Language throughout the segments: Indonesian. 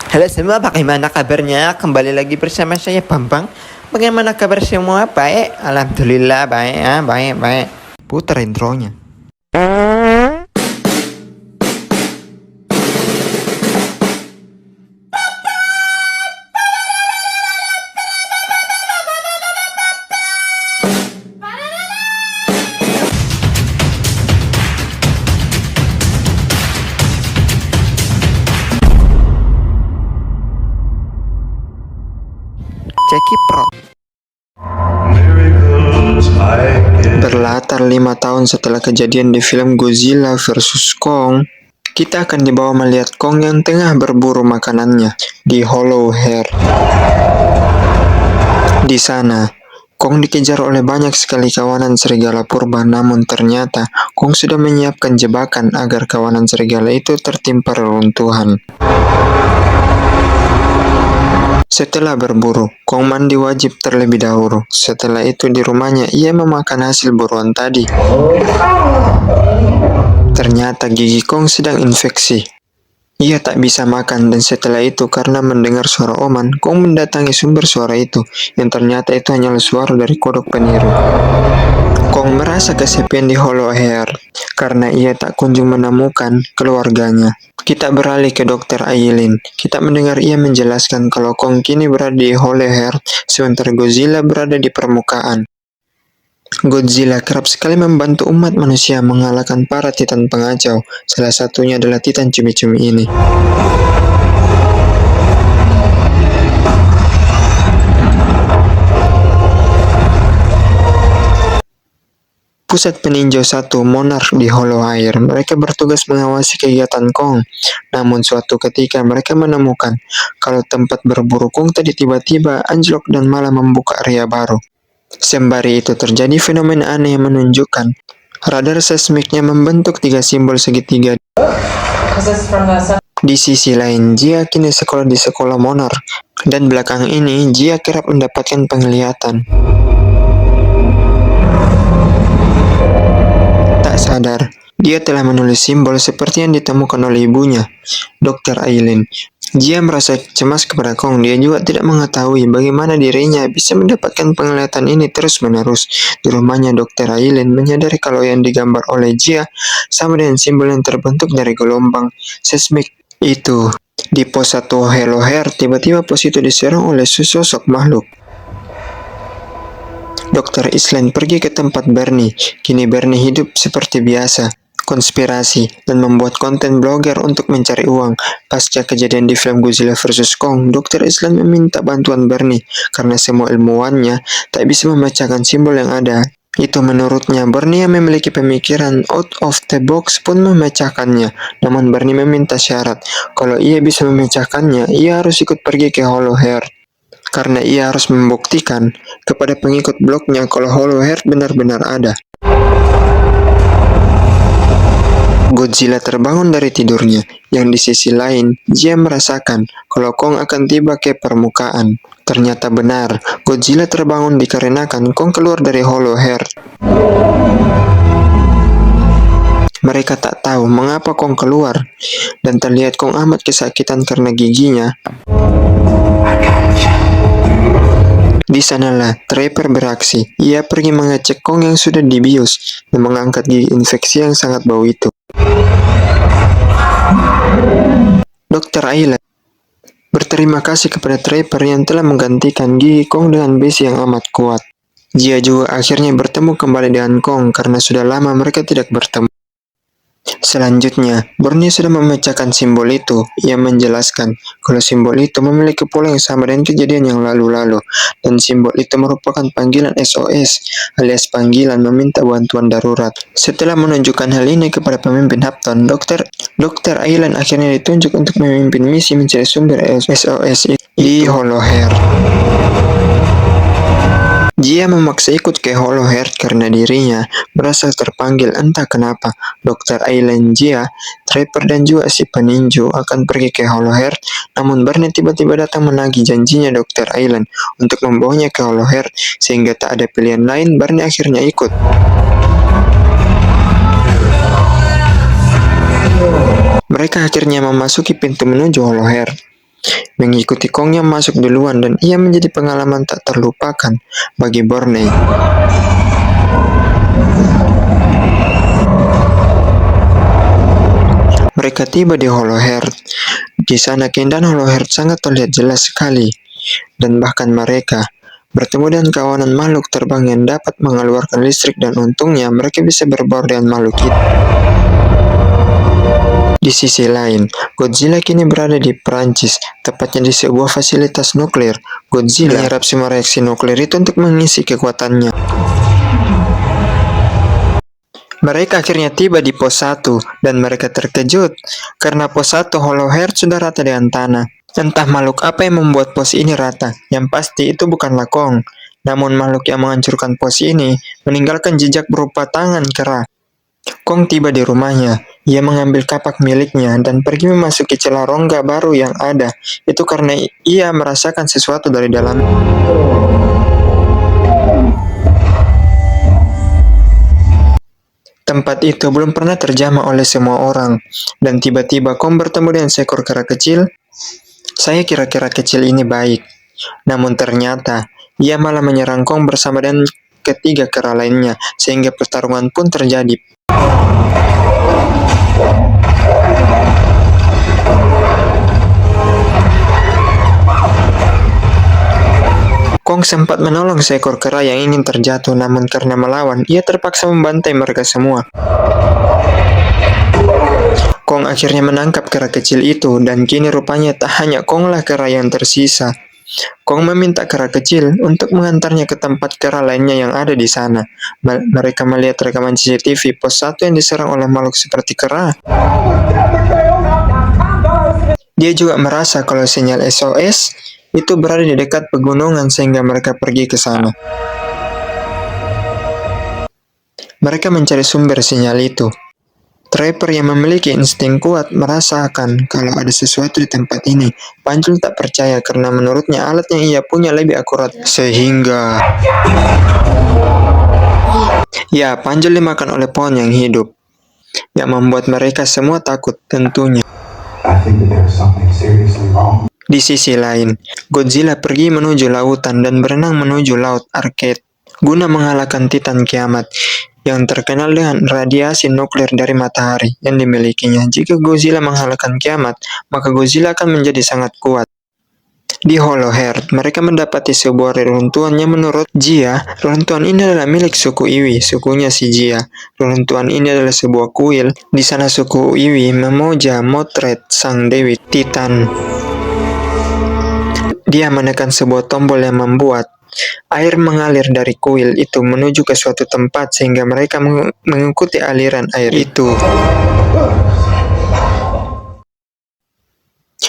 Halo semua, bagaimana kabarnya? Kembali lagi bersama saya Bambang. Bagaimana kabar semua? Baik, alhamdulillah baik ya, baik. Putar intronya. Ceki Pro. Berlatar 5 tahun setelah kejadian di film Godzilla vs Kong, kita akan dibawa melihat Kong yang tengah berburu makanannya di Hollow Earth. Di sana, Kong dikejar oleh banyak sekali kawanan serigala purba, namun ternyata Kong sudah menyiapkan jebakan agar kawanan serigala itu tertimpa reruntuhan. Setelah berburu, Kong mandi wajib terlebih dahulu. Setelah itu di rumahnya ia memakan hasil buruan tadi. Ternyata gigi Kong sedang infeksi. Ia tak bisa makan dan setelah itu karena mendengar suara oman, Kong mendatangi sumber suara itu, yang ternyata itu hanyalah suara dari kodok peniru. Kong merasa kesepian di Hollow Earth karena ia tak kunjung menemukan keluarganya. Kita beralih ke Dr. Aileen. Kita mendengar ia menjelaskan kalau Kong kini berada di Hollow Earth, sementara Godzilla berada di permukaan. Godzilla kerap sekali membantu umat manusia mengalahkan para titan pengacau. Salah satunya adalah titan cumi-cumi ini. Pusat Peninjau 1 Monarch di Hollow Earth. Mereka bertugas mengawasi kegiatan Kong. Namun suatu ketika mereka menemukan kalau tempat berburu Kong tadi tiba-tiba anjlok dan malah membuka area baru. Sembari itu terjadi fenomena aneh yang menunjukkan radar seismiknya membentuk 3 simbol segitiga. Di sisi lain, Jia kini sekolah di sekolah Monarch, dan belakang ini Jia kerap mendapatkan penglihatan. Tak sadar, dia telah menulis simbol seperti yang ditemukan oleh ibunya, Dr. Aileen. Jia merasa cemas kepada Kong. Dia juga tidak mengetahui bagaimana dirinya bisa mendapatkan penglihatan ini terus-menerus. Di rumahnya, Dr. Aileen menyadari kalau yang digambar oleh Jia sama dengan simbol yang terbentuk dari gelombang seismik itu. Di pos 1 Hollow Earth, tiba-tiba pos itu diserang oleh sesosok makhluk. Dr. Island pergi ke tempat Bernie. Kini Bernie hidup seperti biasa, konspirasi, dan membuat konten blogger untuk mencari uang. Pasca kejadian di film Godzilla vs Kong, Dr. Island meminta bantuan Bernie karena semua ilmuwannya tak bisa memecahkan simbol yang ada. Itu menurutnya, Bernie yang memiliki pemikiran out of the box pun memecahkannya. Namun Bernie meminta syarat, kalau ia bisa memecahkannya, ia harus ikut pergi ke Hollow Earth. Karena ia harus membuktikan kepada pengikut blognya kalau Hollow Earth benar-benar ada. Godzilla terbangun dari tidurnya, yang di sisi lain, Jia merasakan kalau Kong akan tiba ke permukaan. Ternyata benar, Godzilla terbangun dikarenakan Kong keluar dari Hollow Earth. Mereka tak tahu mengapa Kong keluar, dan terlihat Kong amat kesakitan karena giginya. Di sanalah Trapper beraksi. Ia pergi mengecek Kong yang sudah dibius dan mengangkat gigi infeksi yang sangat bau itu. Dr. Aileen berterima kasih kepada Trapper yang telah menggantikan gigi Kong dengan besi yang amat kuat. Jia juga akhirnya bertemu kembali dengan Kong karena sudah lama mereka tidak bertemu. Selanjutnya, Bernie sudah memecahkan simbol itu. Ia menjelaskan kalau simbol itu memiliki pola yang sama dengan kejadian yang lalu-lalu, dan simbol itu merupakan panggilan SOS, alias panggilan meminta bantuan darurat. Setelah menunjukkan hal ini kepada pemimpin Hapton, Dr. Aileen akhirnya ditunjuk untuk memimpin misi mencari sumber SOS di Hollow Earth. Jia memaksa ikut ke Hollow Earth karena dirinya merasa terpanggil entah kenapa. Dr. Aileen, Jia, Trapper, dan juga si peninju akan pergi ke Hollow Earth, namun Bernie tiba-tiba datang menagih janjinya Dr. Aileen untuk membawanya ke Hollow Earth, sehingga tak ada pilihan lain, Bernie akhirnya ikut. Mereka akhirnya memasuki pintu menuju Hollow Earth. mengikuti Kong yang masuk duluan, dan ia menjadi pengalaman tak terlupakan bagi Bornei. Mereka tiba di Hollow Heart. Di sana keindahan Hollow Heart sangat terlihat jelas sekali, dan bahkan mereka bertemu dengan kawanan makhluk terbang yang dapat mengeluarkan listrik, dan untungnya mereka bisa berbaur dengan makhluk itu. Di sisi lain, Godzilla kini berada di Perancis, tepatnya di sebuah fasilitas nuklir. Godzilla menyerap semua reaksi nuklir itu untuk mengisi kekuatannya. Mereka akhirnya tiba di pos 1, dan mereka terkejut karena pos 1 Hollow Heart sudah rata dengan tanah. Entah makhluk apa yang membuat pos ini rata, yang pasti itu bukanlah Kong. Namun makhluk yang menghancurkan pos ini meninggalkan jejak berupa tangan kera. Kong tiba di rumahnya. Ia mengambil kapak miliknya dan pergi memasuki celah rongga baru yang ada. Itu karena ia merasakan sesuatu dari dalam. Tempat itu belum pernah terjamah oleh semua orang. Dan tiba-tiba Kong bertemu dengan seekor kera kecil. Saya kira kera kecil ini baik. Namun ternyata ia malah menyerang Kong bersama dengan ketiga kera lainnya, sehingga pertarungan pun terjadi. Kong sempat menolong seekor kera yang ingin terjatuh, namun karena melawan, ia terpaksa membantai mereka semua. Kong akhirnya menangkap kera kecil itu, dan kini rupanya tak hanya Kong lah kera yang tersisa. Kong meminta kera kecil untuk mengantarnya ke tempat kera lainnya yang ada di sana. Mereka melihat rekaman CCTV pos 1 yang diserang oleh makhluk seperti kera. Dia juga merasa kalau sinyal SOS itu berada di dekat pegunungan, sehingga mereka pergi ke sana. Mereka mencari sumber sinyal itu. Trapper yang memiliki insting kuat merasakan kalau ada sesuatu di tempat ini. Panjul tak percaya karena menurutnya alat yang ia punya lebih akurat. Sehingga ya, Panjul dimakan oleh pohon yang hidup, yang membuat mereka semua takut tentunya. Di sisi lain, Godzilla pergi menuju lautan dan berenang menuju laut Arcade guna mengalahkan Titan Kiamat yang terkenal dengan radiasi nuklir dari matahari yang dimilikinya. Jika Godzilla mengalahkan Kiamat, maka Godzilla akan menjadi sangat kuat. Di Hollow Heart, mereka mendapati sebuah reruntuhan yang menurut Jia, reruntuhan ini adalah milik suku Iwi, sukunya si Jia. Reruntuhan ini adalah sebuah kuil. Di sana suku Iwi memuja Motret, sang dewi Titan. Dia menekan sebuah tombol yang membuat air mengalir dari kuil itu menuju ke suatu tempat, sehingga mereka mengikuti aliran air itu.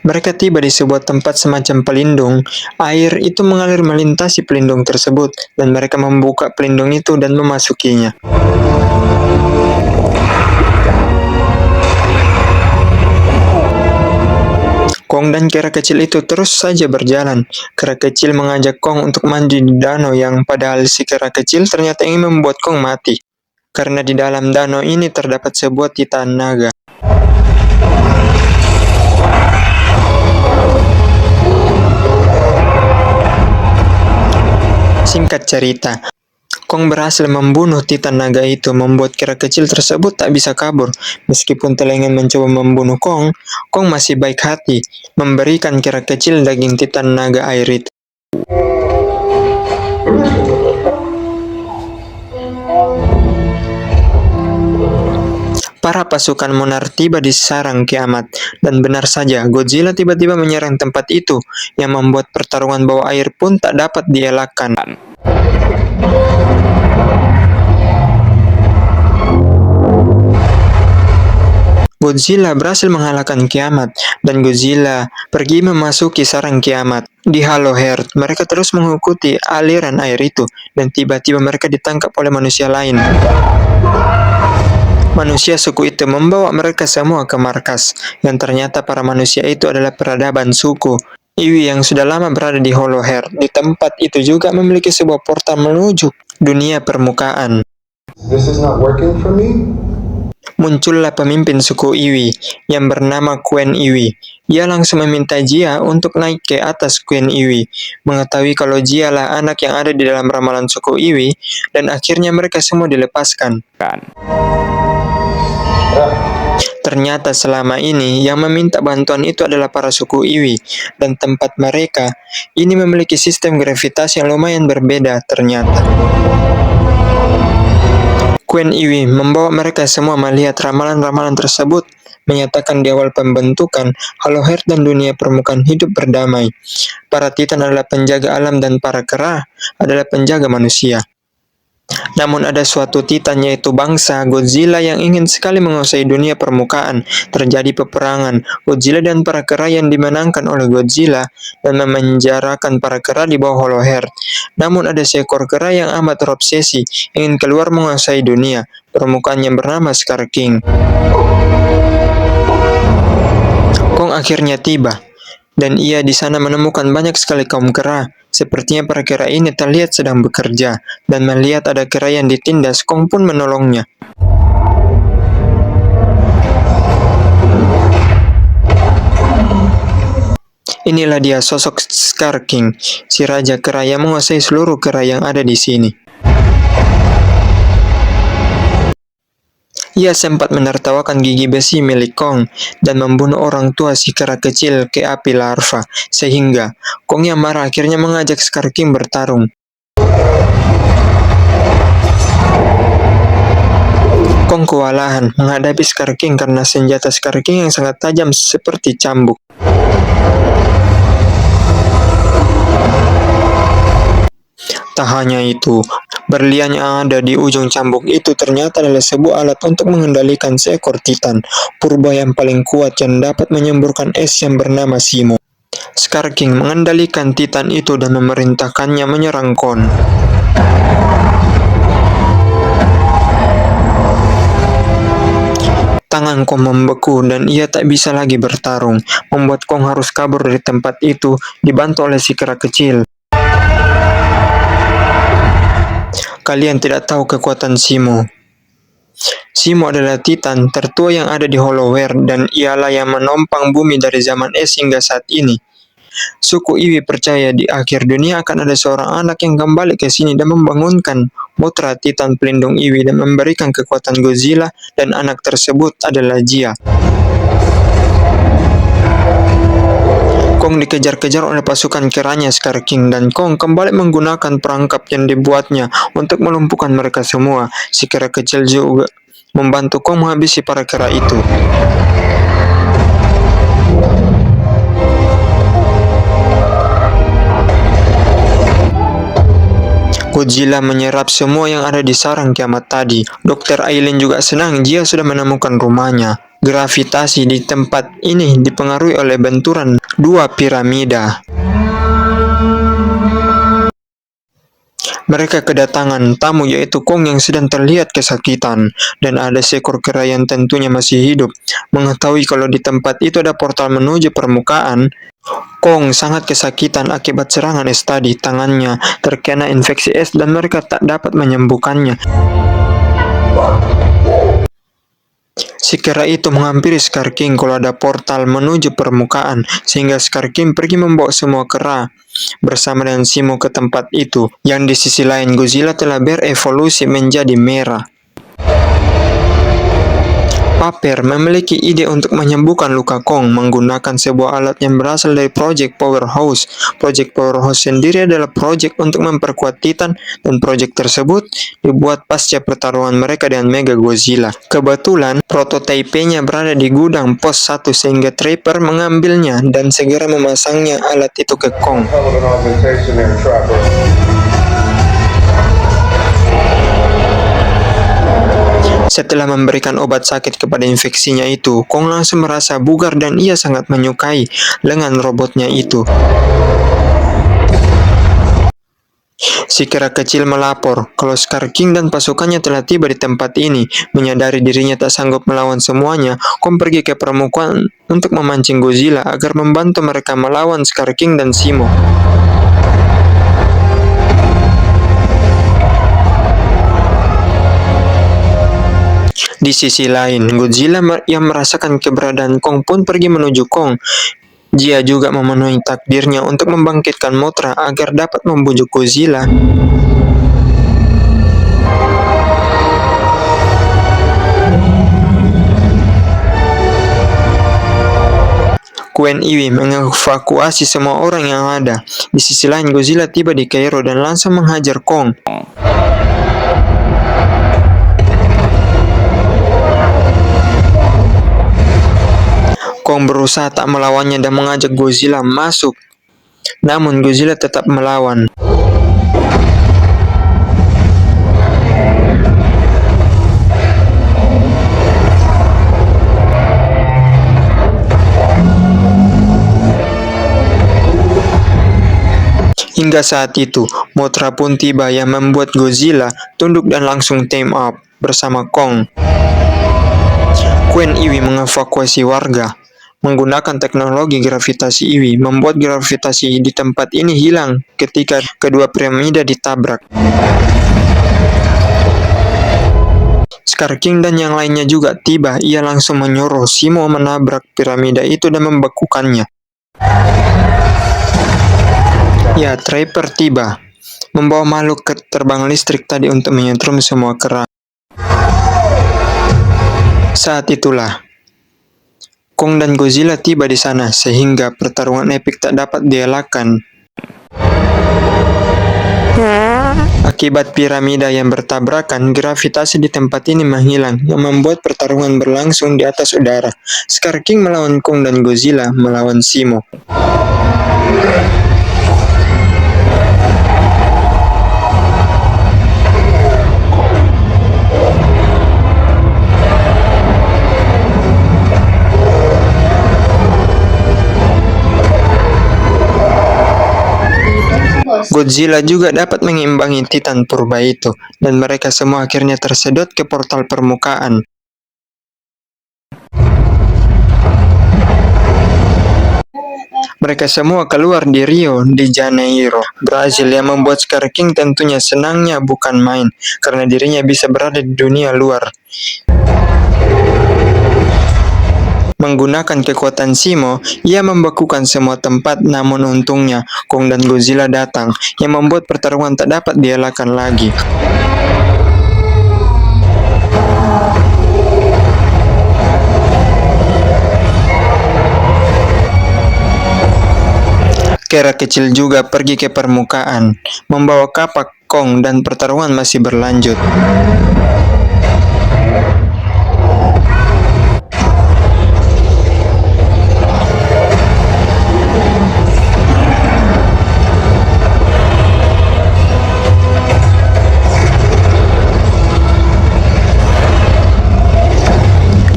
Mereka tiba di sebuah tempat semacam pelindung. Air itu mengalir melintasi pelindung tersebut, dan mereka membuka pelindung itu dan memasukinya. Kong dan kera kecil itu terus saja berjalan. Kera kecil mengajak Kong untuk mandi di danau yang padahal si kera kecil ternyata ingin membuat Kong mati. Karena di dalam danau ini terdapat sebuah titan naga. Singkat cerita, Kong berhasil membunuh Titan naga itu, membuat kera kecil tersebut tak bisa kabur. Meskipun telah ingin mencoba membunuh Kong, Kong masih baik hati, memberikan kera kecil daging Titan naga air itu. Para pasukan Monarch tiba di sarang kiamat, dan benar saja, Godzilla tiba-tiba menyerang tempat itu, yang membuat pertarungan bawah air pun tak dapat dielakkan. Godzilla berhasil mengalahkan kiamat, dan Godzilla pergi memasuki sarang kiamat. Di Hollow Heart, mereka terus mengikuti aliran air itu, dan tiba-tiba mereka ditangkap oleh manusia lain. Manusia suku itu membawa mereka semua ke markas, yang ternyata para manusia itu adalah peradaban suku Iwi yang sudah lama berada di Hollow Heart. Di tempat itu juga memiliki sebuah portal menuju dunia permukaan. This is not working for me. Muncullah pemimpin suku Iwi yang bernama Quen Iwi. Ia langsung meminta Jia untuk naik ke atas Quen Iwi, mengetahui kalau Jia lah anak yang ada di dalam ramalan suku Iwi, dan akhirnya mereka semua dilepaskan. Ternyata selama ini yang meminta bantuan itu adalah para suku Iwi, dan tempat mereka ini memiliki sistem gravitasi yang lumayan berbeda ternyata. Quen Iwi membawa mereka semua melihat ramalan-ramalan tersebut, menyatakan di awal pembentukan, Hollow-Earth dan dunia permukaan hidup berdamai. Para Titan adalah penjaga alam dan para Kera adalah penjaga manusia. Namun ada suatu Titan yaitu bangsa Godzilla yang ingin sekali menguasai dunia permukaan. Terjadi peperangan. Godzilla dan para Kera yang dimenangkan oleh Godzilla dan memenjarakan para Kera di bawah Hollow-Earth. Namun ada seekor Kera yang amat terobsesi ingin keluar menguasai dunia permukaan yang bernama Scar King. Kong akhirnya tiba, dan ia di sana menemukan banyak sekali kaum Kera. Sepertinya para Kera ini terlihat sedang bekerja, dan melihat ada Kera yang ditindas, Kong pun menolongnya. Inilah dia sosok Scar King, si Raja Kera yang menguasai seluruh Kera yang ada di sini. Ia sempat menertawakan gigi besi milik Kong dan membunuh orang tua si Kera kecil ke api larva, sehingga Kong yang marah akhirnya mengajak Scar King bertarung. Kong kewalahan menghadapi Scar King karena senjata Scar King yang sangat tajam seperti cambuk. Tak hanya itu, berlian yang ada di ujung cambuk itu ternyata adalah sebuah alat untuk mengendalikan seekor Titan purba yang paling kuat yang dapat menyemburkan es yang bernama Simo. Scar King mengendalikan Titan itu dan memerintahkannya menyerang Kon. Tangan Kong membeku dan ia tak bisa lagi bertarung, membuat Kong harus kabur dari tempat itu dibantu oleh si Kera kecil. Kalian tidak tahu kekuatan Simo. Simo adalah Titan tertua yang ada di Hollow-Earth dan ialah yang menompang bumi dari zaman es hingga saat ini. Suku Iwi percaya di akhir dunia akan ada seorang anak yang kembali ke sini dan membangunkan putra Titan pelindung Iwi dan memberikan kekuatan Godzilla, dan anak tersebut adalah Jia. Kong dikejar-kejar oleh pasukan Keranya Scar King dan Kong kembali menggunakan perangkap yang dibuatnya untuk melumpuhkan mereka semua. Si Kera kecil juga membantu Kong menghabisi para Kera itu. Godzilla menyerap semua yang ada di sarang kiamat tadi. Dr. Aileen juga senang Jia sudah menemukan rumahnya. Gravitasi di tempat ini dipengaruhi oleh benturan dua piramida. Mereka kedatangan tamu yaitu Kong yang sedang terlihat kesakitan, dan ada seekor Kera yang tentunya masih hidup. Mengetahui kalau di tempat itu ada portal menuju permukaan, Kong sangat kesakitan akibat serangan es tadi. Tangannya terkena infeksi es dan mereka tak dapat menyembuhkannya. Si Kera itu menghampiri Scar King kalau ada portal menuju permukaan, sehingga Scar King pergi membawa semua Kera bersama dengan Simo ke tempat itu. Yang di sisi lain, Godzilla telah berevolusi menjadi merah. Paper memiliki ide untuk menyembuhkan luka Kong menggunakan sebuah alat yang berasal dari Project Powerhouse. Project Powerhouse sendiri adalah proyek untuk memperkuat Titan, dan proyek tersebut dibuat pasca pertarungan mereka dengan Mega Godzilla. Kebetulan, prototipenya berada di gudang pos 1 sehingga Trapper mengambilnya dan segera memasangnya alat itu ke Kong. Setelah memberikan obat sakit kepada infeksinya itu, Kong langsung merasa bugar dan ia sangat menyukai lengan robotnya itu. Si Kera kecil melapor kalau Scar King dan pasukannya telah tiba di tempat ini. Menyadari dirinya tak sanggup melawan semuanya, Kong pergi ke permukaan untuk memancing Godzilla agar membantu mereka melawan Scar King dan Simo. Di sisi lain, Godzilla yang merasakan keberadaan Kong pun pergi menuju Kong. Dia juga memenuhi takdirnya untuk membangkitkan Mothra agar dapat membujuk Godzilla. Quen Iwi mengevakuasi semua orang yang ada. Di sisi lain, Godzilla tiba di Kairo dan langsung menghajar Kong. Kong berusaha tak melawannya dan mengajak Godzilla masuk. Namun Godzilla tetap melawan. Hingga saat itu, Mothra pun tiba yang membuat Godzilla tunduk dan langsung team up bersama Kong. Quen Iwi mengevakuasi warga. Menggunakan teknologi gravitasi Iwi, membuat gravitasi di tempat ini hilang ketika kedua piramida ditabrak. Scar King dan yang lainnya juga tiba. Ia langsung menyuruh Zemo menabrak piramida itu dan membekukannya. Ya, Trapper tiba, membawa makhluk terbang listrik tadi untuk menyetrum semua kerah. Saat itulah, Kong dan Godzilla tiba di sana, sehingga pertarungan epik tak dapat dielakkan. Akibat piramida yang bertabrakan, gravitasi di tempat ini menghilang, yang membuat pertarungan berlangsung di atas udara. Scar King melawan Kong dan Godzilla melawan Zemo. Godzilla juga dapat mengimbangi Titan purba itu, dan mereka semua akhirnya tersedot ke portal permukaan. Mereka semua keluar di Rio de Janeiro, Brazil, yang membuat Scar King tentunya senangnya bukan main, karena dirinya bisa berada di dunia luar. Menggunakan kekuatan Zemo, ia membekukan semua tempat, namun untungnya Kong dan Godzilla datang, yang membuat pertarungan tak dapat dielakkan lagi. Kera kecil juga pergi ke permukaan, membawa kapak Kong, dan pertarungan masih berlanjut.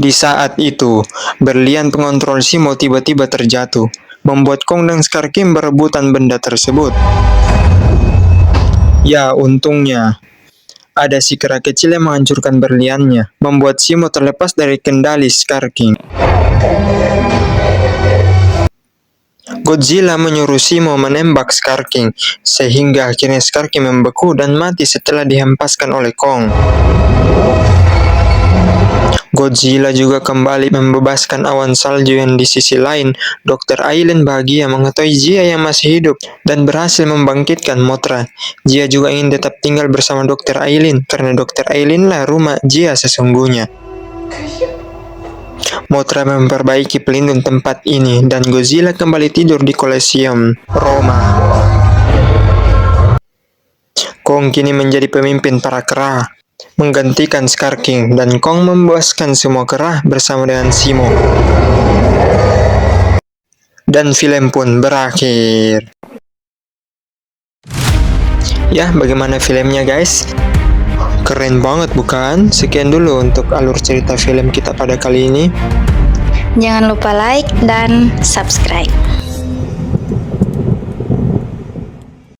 Di saat itu, berlian pengontrol Zemo tiba-tiba terjatuh, membuat Kong dan Scar King berebutan benda tersebut. Ya, untungnya ada si kera kecil yang menghancurkan berliannya, membuat Zemo terlepas dari kendali Scar King. Godzilla menyuruh Zemo menembak Scar King, sehingga akhirnya Scar King membeku dan mati setelah dihempaskan oleh Kong. Godzilla juga kembali membebaskan awan salju yang di sisi lain. Dr. Aileen bahagia mengetahui Jia yang masih hidup dan berhasil membangkitkan Mothra. Jia juga ingin tetap tinggal bersama Dr. Aileen karena Dr. Aileen lah rumah Jia sesungguhnya. Mothra memperbaiki pelindung tempat ini dan Godzilla kembali tidur di Colosseum, Roma. Kong kini menjadi pemimpin para kera, menggantikan Scar King, dan Kong membebaskan semua kera bersama dengan Zemo. Dan film pun berakhir. Ya, bagaimana filmnya guys? Keren banget bukan? Sekian dulu untuk alur cerita film kita pada kali ini. Jangan lupa like dan subscribe.